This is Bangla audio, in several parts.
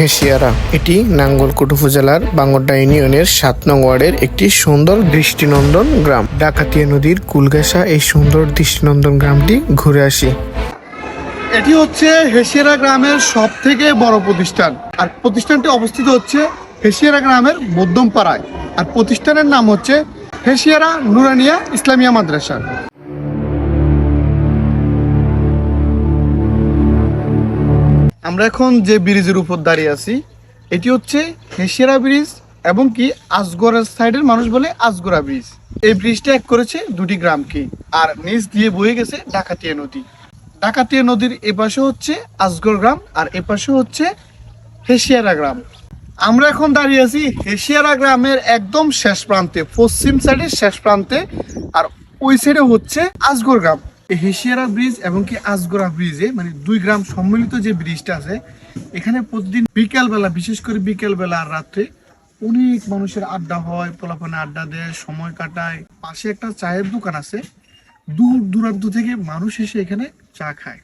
হেসিয়ারা। এটি নাঙ্গলকোট উপজেলার বাঙ্গরডা ইউনিয়নের ৭ নং ওয়ার্ডের একটি সুন্দর দৃষ্টিনন্দন গ্রাম। ডাকাতিয়া নদীর কুলঘেঁষা এই সুন্দর দৃষ্টিনন্দন গ্রামটি ঘুরে আসি। এটি হচ্ছে হেসিয়ারা গ্রামের সব থেকে বড় প্রতিষ্ঠান, আর প্রতিষ্ঠানটি অবস্থিত হচ্ছে হেসিয়ারা গ্রামের মধ্যম পাড়ায়, আর প্রতিষ্ঠানের নাম হচ্ছে হেসিয়ারা নুরানিয়া ইসলামিয়া মাদ্রাসা। আমরা এখন যে ব্রিজের উপর দাঁড়িয়ে আছি এটি হচ্ছে হেসিয়ারা ব্রিজ, এবং কি আজগরের সাইডের মানুষ বলে আজগরা ব্রিজ। এই ব্রিজটা এক করেছে দুটি গ্রামকে, আর নিচ দিয়ে বয়ে গেছে ডাকাতিয়া নদী। ডাকাতিয়া নদীর এপাশে হচ্ছে আজগর গ্রাম, আর এপাশে হচ্ছে হেসিয়ারা গ্রাম। আমরা এখন দাঁড়িয়ে আছি হেসিয়ারা গ্রামের একদম শেষ প্রান্তে, পশ্চিম সাইডের শেষ প্রান্তে, আর ওই সাইডে হচ্ছে আজগর গ্রাম। এই হেসিয়ারা ব্রিজ এবং কি আজগরা ব্রিজে মানে দুই গ্রাম সম্মিলিত যে ব্রিজটা আছে, এখানে প্রতিদিন বিকেলবেলা, বিশেষ করে বিকেলবেলা আর রাত্রে অনেক মানুষের আড্ডা হয়, পোলাপানে আড্ডা দেয়, সময় কাটায়। পাশে একটা চায়ের দোকান আছে, দূর দূরান্ত থেকে মানুষ এসে এখানে চা খায়।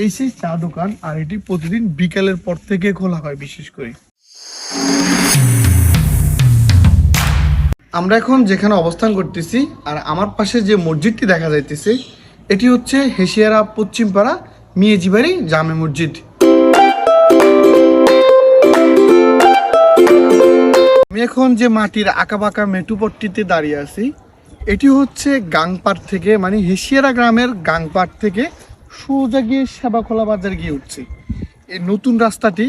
এই সেই চা দোকান, আর এটি প্রতিদিন বিকেলের পর থেকে খোলা হয় বিশেষ করে। আমরা এখন যেখানে অবস্থান করতেছি, আর আমার পাশে যে মসজিদটি দেখা যাইতেছে এটি হচ্ছে হেসিয়ারা পশ্চিমপাড়া মিয়াজিবাড়ি জামে মসজিদ। আমি এখন যে মাটির আঁকাবাঁকা মেটুপট্টিতে দাঁড়িয়ে আছি এটি হচ্ছে গাংপাড় থেকে, মানে হেসিয়ারা গ্রামের গাংপাড় থেকে সোজা গিয়ে সেবাখোলা বাজার গিয়ে উঠছে। এই নতুন রাস্তাটি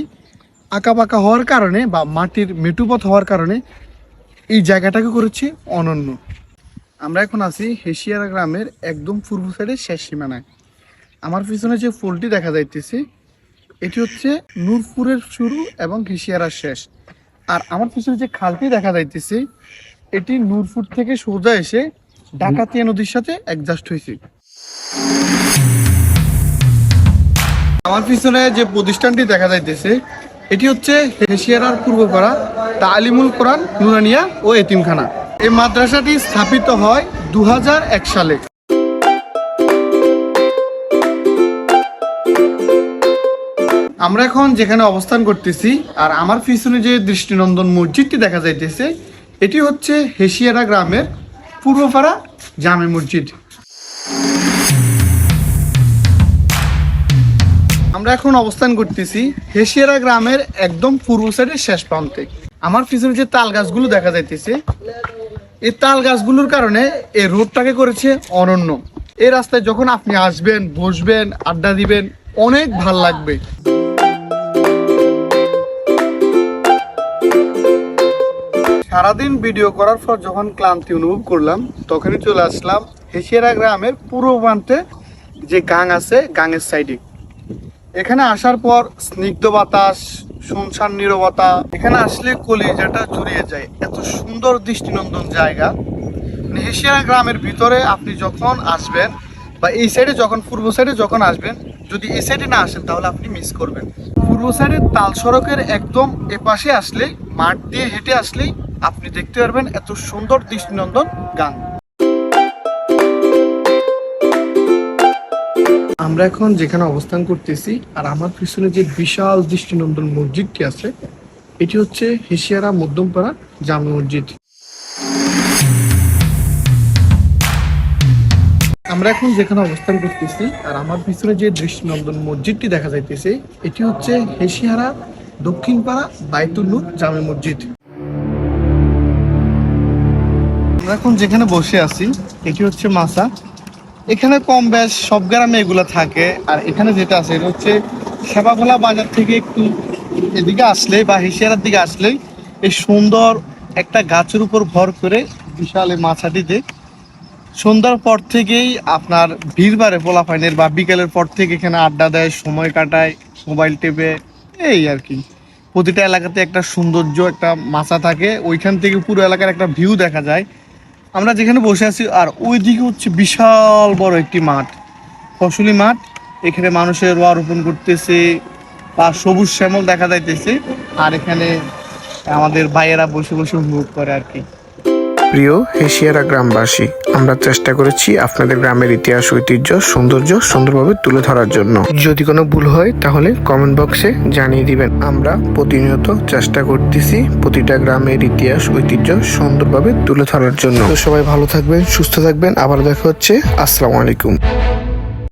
আঁকাবাঁকা হওয়ার কারণে বা মাটির মেটুপথ হওয়ার কারণে এই জায়গাটাকে করেছে অনন্য। আমরা এখন আছি হেসিয়ারা গ্রামের একদম পূর্ব সাইডের শেষ সীমানায়। আমার পিছনে যে ফুলটি দেখা যাইতেছে এটি হচ্ছে নূরপুরের শুরু এবং হেসিয়ারার শেষ। আর আমার পিছনে যে খালটি দেখা যাইতেছে এটি নূরপুর থেকে সোজা এসে ডাকাতিয়া নদীর সাথে অ্যাডজাস্ট হয়েছে। আমার পিছনে যে প্রতিষ্ঠানটি দেখা যাইতেছে এটি হচ্ছে হেসিয়ারার পূর্বপাড়া তালিমুল কোরআন নুরানিয়া ও এতিমখানা। এই মাদ্রাসাটি স্থাপিত হয় 2001 সালে। আমরা এখন যেখানে অবস্থান করতেছি, আর আমার পিছনে যে দৃষ্টিনন্দন মসজিদটি দেখা যাইতেছে এটি হচ্ছে হেসিয়ারা গ্রামের পূর্বপাড়া জামে মসজিদ। আমরা এখন অবস্থান করতেছি হেসিয়ারা গ্রামের একদম পূর্ব সাইডের শেষ প্রান্তে। আমার পিছনে যে তাল গাছগুলো দেখা যাইতেছে এই তাল গাছগুলোর কারণে এই রোডটাকে করেছে অনন্য। এই রাস্তায় যখন আপনি আসবেন, বসবেন, আড্ডা দিবেন, অনেক ভাল লাগবে। সারাদিন ভিডিও করার পর যখন ক্লান্তি অনুভব করলাম তখনই চলে আসলাম হেসিয়ারা গ্রামের পূর্ব প্রান্তে যে গাং আছে, গাঙের সাইডে। এখানে আসার পর স্নিগ্ধ বাতাস, শুনশান নীরবতা, এখানে আসলে কলিজাটা জুড়িয়ে যায়। এত সুন্দর দৃষ্টিনন্দন জায়গা। হেসিয়ারা গ্রামের ভিতরে আপনি যখন আসবেন বা এই সাইডে যখন পূর্ব সাইডে যখন আসবেন, যদি এই সাইডে না আসেন তাহলে আপনি মিস করবেন। পূর্ব সাইডের তাল সড়কের একদম এপাশে আসলে, মাঠ দিয়ে হেঁটে আসলেই আপনি দেখতে পারবেন এত সুন্দর দৃষ্টিনন্দন গান। আমরা এখন যেখানে অবস্থান করতেছি, আর আমার পিছনে যে বিশাল দৃষ্টিনন্দন মসজিদটি আছে এটি হচ্ছে হেসিয়ারা মধ্যমপাড়া জামে মসজিদ। আমরা এখন যেখানে অবস্থান করতেছি, আর আমার পিছনে যে দৃষ্টিনন্দন মসজিদটি দেখা যাইতেছে এটি হচ্ছে হেসিয়ারা দক্ষিণপাড়া বাইতুল নূর জামে মসজিদ। আমরা এখন যেখানে বসে আছি এটি হচ্ছে মাসা। এখানে কম বেশ সব গ্রামে এগুলো থাকে। আর এখানে যেটা আছে এটা হচ্ছে সেবাখোলা বাজার থেকে একটু এদিকে আসলে বা হেসিয়ারার দিকে আসলেই এই সুন্দর একটা গাছের উপর ভর করে বিশাল এই মাছাটিতে সন্ধ্যার পর থেকেই আপনার ভিড় বাড়ে পোলাপাইনের, বা বিকেলের পর থেকে এখানে আড্ডা দেয়, সময় কাটায়, মোবাইল টেপে, এই আর কি। প্রতিটা এলাকাতে একটা সৌন্দর্য, একটা মাছা থাকে, ওইখান থেকে পুরো এলাকার একটা ভিউ দেখা যায়। আমরা যেখানে বসে আছি আর ওই দিকে হচ্ছে বিশাল বড় একটি মাঠ, ফসলি মাঠ। এখানে মানুষের রোয়া রোপণ করতেছে বা সবুজ শ্যামল দেখা যাইতেছে, আর এখানে আমাদের ভাইয়েরা বসে বসে উপভোগ করে আর কি। প্রিয় হেসিয়ারা গ্রামবাসী, আমরা চেষ্টা করেছি আপনাদের গ্রামের ইতিহাস, ঐতিহ্য, সৌন্দর্য সুন্দরভাবে তুলে ধরার জন্য। যদি কোনো ভুল হয় তাহলে কমেন্ট বক্সে জানিয়ে দিবেন। আমরা প্রতিনিয়ত চেষ্টা করতেছি প্রতিটা গ্রামের ইতিহাস, ঐতিহ্য সুন্দরভাবে তুলে ধরার জন্য। তো সবাই ভালো থাকবেন, সুস্থ থাকবেন। আবার দেখা হচ্ছে। আসসালামু আলাইকুম।